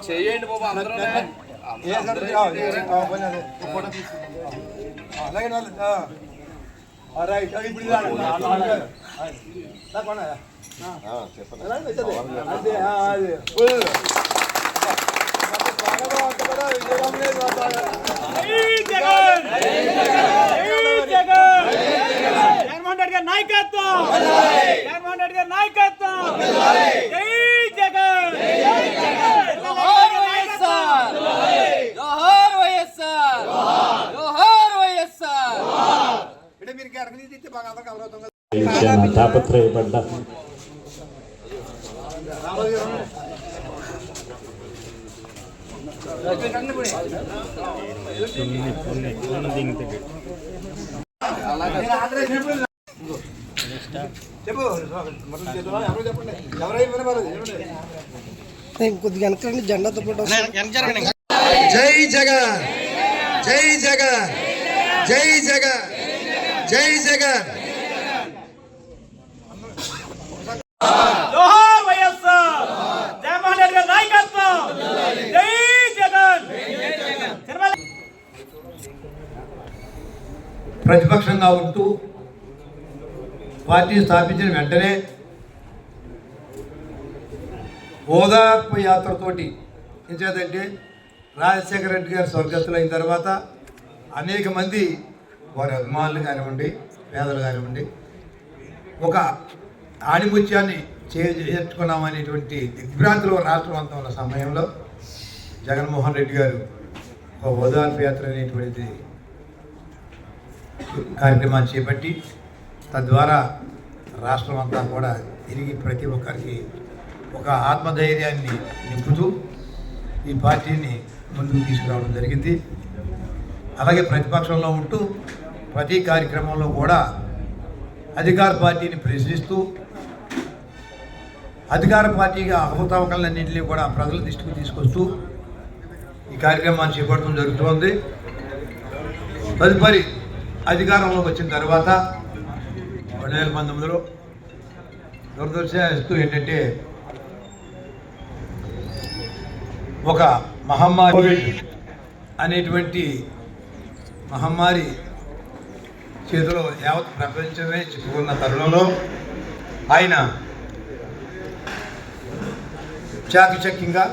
చేయండి బాబు అందరూ జగన్మోహన్ రెడ్డి గారి నాయకత్వం, జగన్మోహన్ రెడ్డి గారి నాయకత్వం, జై జగన్, జోహార్ వైఎస్ఆర్, జోహార్ వైఎస్ఆర్, జోహార్ వైఎస్ఆర్. అంటే మీరు గర్భిణీ తిట్టి బాగా అందరికి అవరోధంగా తాపత్రయపడ్డ కొద్దిగా వెనకండి జెండాతో పాటు జై జగన్, జై జగన్, జై జగన్, జై జగన్. జోహార్ వైఎస్ఆర్, జగన్మోహన్ రెడ్డి గారి నాయకత్వం, జై జగన్. ప్రతిపక్షంగా ఉంటూ పార్టీ స్థాపించిన వెంటనే ఓదార్పు యాత్రతోటి ఎంచేదంటే రాజశేఖర రెడ్డి గారు స్వర్గస్థులైన తర్వాత అనేక మంది వారి అభిమానులు కానివ్వండి, పేదలు కానివ్వండి, ఒక ఆణిముత్యాన్ని చేర్చుకున్నామనేటువంటి దిగ్భ్రాంతిలో రాష్ట్రం అంతా ఉన్న సమయంలో జగన్మోహన్ రెడ్డి గారు ఒక ఓదార్పు యాత్ర అనేటువంటిది కార్యక్రమాన్ని చేపట్టి తద్వారా రాష్ట్రం అంతా కూడా తిరిగి ప్రతి ఒక్కరికి ఒక ఆత్మధైర్యాన్ని నింపుతూ ఈ పార్టీని ముందుకు తీసుకురావడం జరిగింది. అలాగే ప్రతిపక్షంలో ఉంటూ ప్రతి కార్యక్రమంలో కూడా అధికార పార్టీని ప్రశ్నిస్తూ అధికార పార్టీగా అవకతవకలన్నింటినీ కూడా ప్రజల దృష్టికి తీసుకొస్తూ ఈ కార్యక్రమాన్ని చేపట్టడం జరుగుతోంది. తదుపరి అధికారంలోకి వచ్చిన తర్వాత 2019లో దురదృష్టవశాత్తు ఏంటంటే ఒక మహమ్మారి కోవిడ్ అనేటువంటి మహమ్మారి చేతిలో యావత్ ప్రపంచమే చిక్కుకున్న తరుణంలో ఆయన చాకచక్యంగా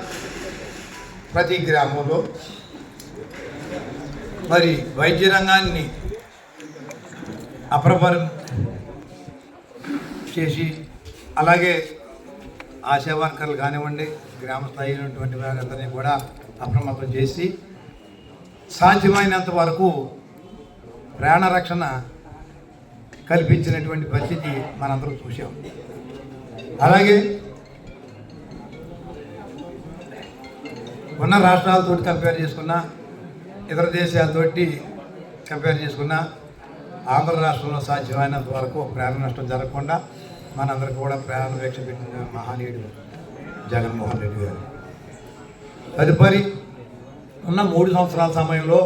ప్రతి గ్రామంలో మరి వైద్య రంగాన్ని అప్రపరం చేసి అలాగే ఆశా వర్కర్లు కానివ్వండి, గ్రామ స్థాయిలో ఉన్నటువంటి వారందరినీ కూడా అప్రమత్తం చేసి సాధ్యమైనంత వరకు ప్రాణరక్షణ కల్పించినటువంటి పరిస్థితి మనందరం చూసాం. అలాగే ఉన్న రాష్ట్రాలతో కంపేర్ చేసుకున్నా, ఇతర దేశాలతోటి కంపేర్ చేసుకున్నా ఆంధ్ర రాష్ట్రంలో సాధ్యమైనంత వరకు ప్రాణ నష్టం జరగకుండా మనందరికీ కూడా ప్రాణరక్ష పెట్టిన మహనీయుడు జగన్మోహన్ రెడ్డి గారు. తదుపరి ఉన్న 3 సంవత్సరాల సమయంలో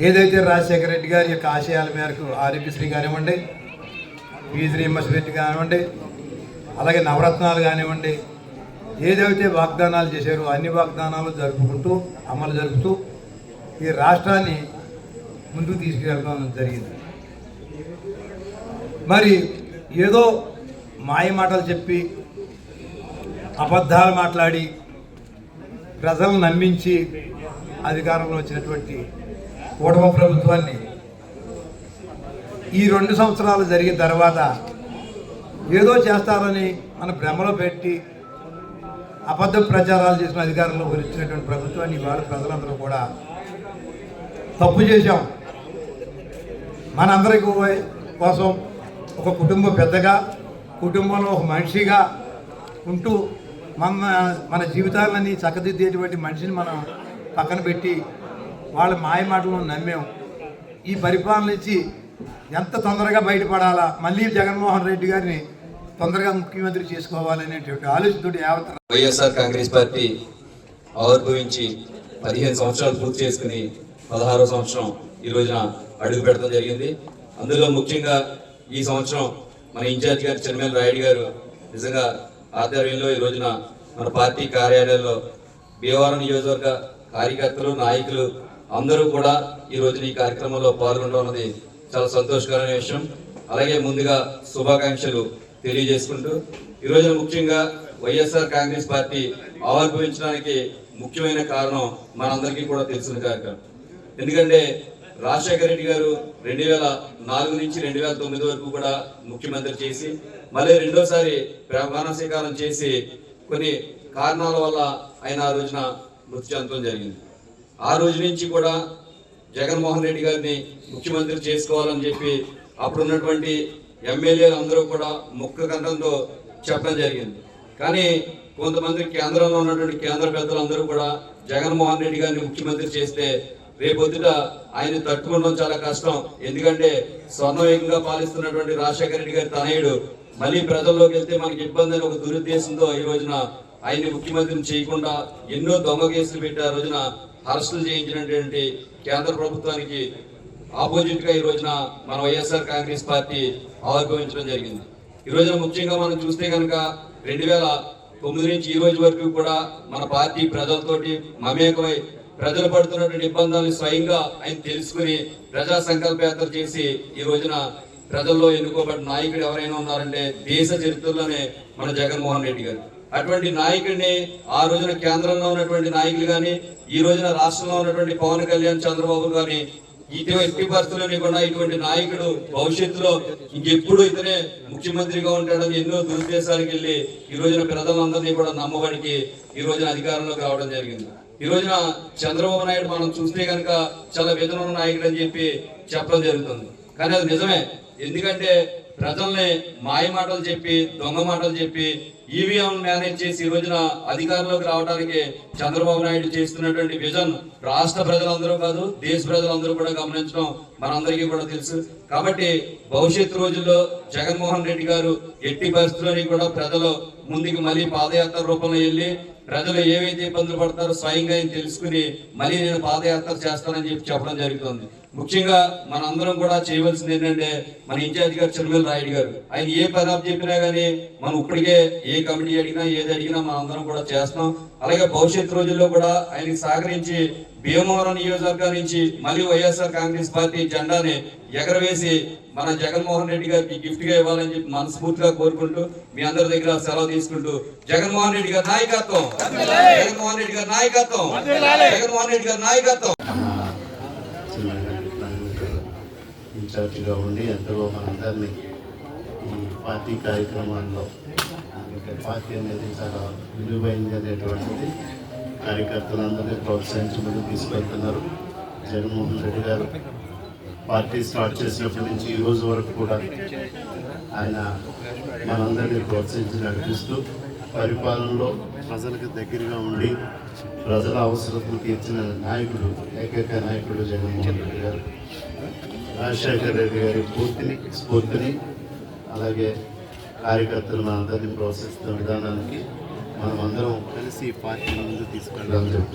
ఏదైతే రాజశేఖర రెడ్డి గారి యొక్క ఆశయాల మేరకు ఆరోగ్యశ్రీ కానివ్వండి, ఫీజు రీయింబర్స్మెంట్ కానివ్వండి, అలాగే నవరత్నాలు కానివ్వండి, ఏదైతే వాగ్దానాలు చేశారో అన్ని వాగ్దానాలు అమలు జరుపుతూ ఈ రాష్ట్రాన్ని ముందుకు తీసుకెళ్ళడం జరిగింది. మరి ఏదో మాయ మాటలు చెప్పి అబద్ధాలు మాట్లాడి ప్రజలను నమ్మించి అధికారంలో వచ్చినటువంటి కూటమి ప్రభుత్వాన్ని ఈ 2 సంవత్సరాలు జరిగిన తర్వాత ఏదో చేస్తారని మన భ్రమలో పెట్టి అబద్ధ ప్రచారాలు చేసిన అధికారంలో వచ్చినటువంటి ప్రభుత్వాన్ని ఇవాళ ప్రజలందరూ కూడా తప్పు చేశాం. మనందరి కోసం ఒక కుటుంబ పెద్దగా, కుటుంబంలో ఒక మనిషిగా ఉంటూ మన జీవితాలన్నీ చక్కదిద్దేటువంటి మనిషిని మనం పక్కన పెట్టి వాళ్ళ మాయ మాటలను నమ్మాం. ఈ పరిపాలన ఇచ్చి ఎంత తొందరగా బయటపడాలా, మళ్ళీ జగన్మోహన్ రెడ్డి గారిని తొందరగా ముఖ్యమంత్రి చేసుకోవాలనేటువంటి ఆలోచనతో యావత్ వైఎస్ఆర్ కాంగ్రెస్ పార్టీ ఆవిర్భవించి 15 సంవత్సరాలు పూర్తి చేసుకుని 16వ సంవత్సరం ఈ రోజున అడుగు పెట్టడం జరిగింది. అందులో ముఖ్యంగా ఈ సంవత్సరం మన ఇన్ఛార్జ్ గారు చెన్నమేల రాయుడు గారు నిజంగా ఆధ్వర్యంలో ఈ రోజున మన పార్టీ కార్యాలయంలో భీమవరం నియోజకవర్గ కార్యకర్తలు నాయకులు అందరూ కూడా ఈ రోజున ఈ కార్యక్రమంలో పాల్గొనడం అన్నది చాలా సంతోషకరమైన విషయం. అలాగే ముందుగా శుభాకాంక్షలు తెలియజేసుకుంటూ ఈ రోజున ముఖ్యంగా వైఎస్ఆర్ కాంగ్రెస్ పార్టీ ఆవిర్భవించడానికి ముఖ్యమైన కారణం మనందరికీ కూడా తెలిసిన కార్యక్రమం. ఎందుకంటే రాజశేఖర రెడ్డి గారు 2004 నుంచి 2009 వరకు కూడా ముఖ్యమంత్రి చేసి మళ్ళీ రెండోసారి ప్రమాణ స్వీకారం చేసి కొన్ని కారణాల వల్ల ఆయన ఆ రోజున మృతి చెందడం జరిగింది. ఆ రోజు నుంచి కూడా జగన్మోహన్ రెడ్డి గారిని ముఖ్యమంత్రి చేసుకోవాలని చెప్పి అప్పుడున్నటువంటి ఎమ్మెల్యేలు అందరూ కూడా ముక్త కంఠంతో చెప్పడం జరిగింది. కానీ కొంతమంది కేంద్రంలో ఉన్నటువంటి కేంద్ర పెద్దలందరూ కూడా జగన్మోహన్ రెడ్డి గారిని ముఖ్యమంత్రి చేస్తే రేపొద్దుట ఆయన తట్టుకోవడం చాలా కష్టం. ఎందుకంటే స్వర్ణవేగంగా పాలిస్తున్నటువంటి రాజశేఖర రెడ్డి గారి తనయుడు మళ్ళీ ప్రజల్లోకి వెళ్తే మనకి ఇబ్బంది అని ఒక దురుద్దేశంతో ఈ రోజున ఆయన్ని ముఖ్యమంత్రిని చేయకుండా ఎన్నో దొంగ కేసులు పెట్టి ఆ రోజున అరెస్టులు చేయించినటువంటి కేంద్ర ప్రభుత్వానికి ఆపోజిట్ గా ఈ రోజున మన వైఎస్ఆర్ కాంగ్రెస్ పార్టీ ఆవిర్భవించడం జరిగింది. ఈ రోజున ముఖ్యంగా మనం చూస్తే కనుక 2009 నుంచి ఈ రోజు వరకు కూడా మన పార్టీ ప్రజలతోటి మమేకమై ప్రజలు పడుతున్నటువంటి ఇబ్బందులను స్వయంగా ఆయన తెలుసుకుని ప్రజా సంకల్ప యాత్ర చేసి ఈ రోజున ప్రజల్లో ఎన్నుకోబడిన నాయకుడు ఎవరైనా ఉన్నారంటే దేశ చరిత్రలోనే మన జగన్మోహన్ రెడ్డి గారు. అటువంటి నాయకుడిని ఆ రోజున కేంద్రంలో ఉన్నటువంటి నాయకులు కానీ ఈ రోజున రాష్ట్రంలో ఉన్నటువంటి పవన్ కళ్యాణ్ చంద్రబాబు కానీ ఎట్టి పరిస్థితుల్లో కూడా ఇటువంటి నాయకుడు భవిష్యత్తులో ఇంకెప్పుడు ఇతనే ముఖ్యమంత్రిగా ఉంటాడని ఎన్నో దురుద్దేశాలకు వెళ్ళి ఈ రోజున ప్రజలందరినీ కూడా నమ్మబడికి ఈ రోజున అధికారంలోకి రావడం జరిగింది. ఈ రోజున చంద్రబాబు నాయుడు మనం చూస్తే కనుక చాలా విధంగా నాయకుడు అని చెప్పి చెప్పడం జరుగుతుంది. కానీ అది నిజమే. ఎందుకంటే ప్రజల్ని మాయ మాటలు చెప్పి దొంగ మాటలు చెప్పి ఈవీఎం మేనేజ్ చేసి ఈ రోజున అధికారంలోకి రావడానికి చంద్రబాబు నాయుడు చేస్తున్నటువంటి విజన్ రాష్ట్ర ప్రజలందరూ కాదు దేశ ప్రజలందరూ కూడా గమనించడం మనందరికీ కూడా తెలుసు. కాబట్టి భవిష్యత్తు రోజుల్లో జగన్మోహన్ రెడ్డి గారు ఎట్టి పరిస్థితుల్లోని కూడా ప్రజలు ముందుకు మళ్ళీ పాదయాత్ర రూపంలో వెళ్ళి ప్రజలు ఏవైతే ఇబ్బందులు పడతారో స్వయంగా ఆయన తెలుసుకుని మళ్ళీ నేను పాదయాత్ర చేస్తానని చెప్పి చెప్పడం జరుగుతుంది. ముఖ్యంగా మన అందరం కూడా చేయవలసింది ఏంటంటే మన ఇన్ఛార్జ్ గారు చెన్నమేల రాయుడు గారు ఆయన ఏ పదార్థం చెప్పినా కానీ మనం ఇప్పటికే ఏ కమిటీ అడిగినా ఏది అడిగినా మనం అందరం కూడా చేస్తాం. అలాగే భవిష్యత్తు రోజుల్లో కూడా ఆయనకి సహకరించి భీమవరం నియోజకవర్గం నుంచి మళ్ళీ వైఎస్ఆర్ కాంగ్రెస్ పార్టీ జెండాని ఎగరవేసి మన జగన్మోహన్ రెడ్డి గారికి గిఫ్ట్ గా ఇవ్వాలని చెప్పి మనస్ఫూర్తిగా కోరుకుంటూ మీ అందరి దగ్గర సెలవు తీసుకుంటూ జగన్మోహన్ రెడ్డి గారి నాయకత్వం, జగన్మోహన్ రెడ్డి గారి నాయకత్వం, జగన్మోహన్ రెడ్డి గారి నాయకత్వం. ఇన్ఛార్జిగా ఉండి ఎంతో మనందరినీ ఈ పార్టీ కార్యక్రమాల్లో పార్టీ అనేది చాలా విలువైంది అనేటువంటిది కార్యకర్తలందరినీ ప్రోత్సహించి ముందుకు తీసుకెళ్తున్నారు. జగన్మోహన్ రెడ్డి గారు పార్టీ స్టార్ట్ చేసినప్పటి నుంచి ఈ రోజు వరకు కూడా ఆయన మనందరినీ ప్రోత్సహించి నడిపిస్తూ పరిపాలనలో ప్రజలకు దగ్గరగా ఉండి ప్రజల అవసరతలు తీర్చిన నాయకుడు, ఏకైక నాయకుడు జగన్మోహన్ రెడ్డి గారు. రాజశేఖర రెడ్డి గారి స్ఫూర్తిని అలాగే కార్యకర్తలు మనందరినీ ప్రోత్సహిస్తున్న విధానానికి మనం అందరం కలిసి పార్టీ ముందు తీసుకెళ్ళాలని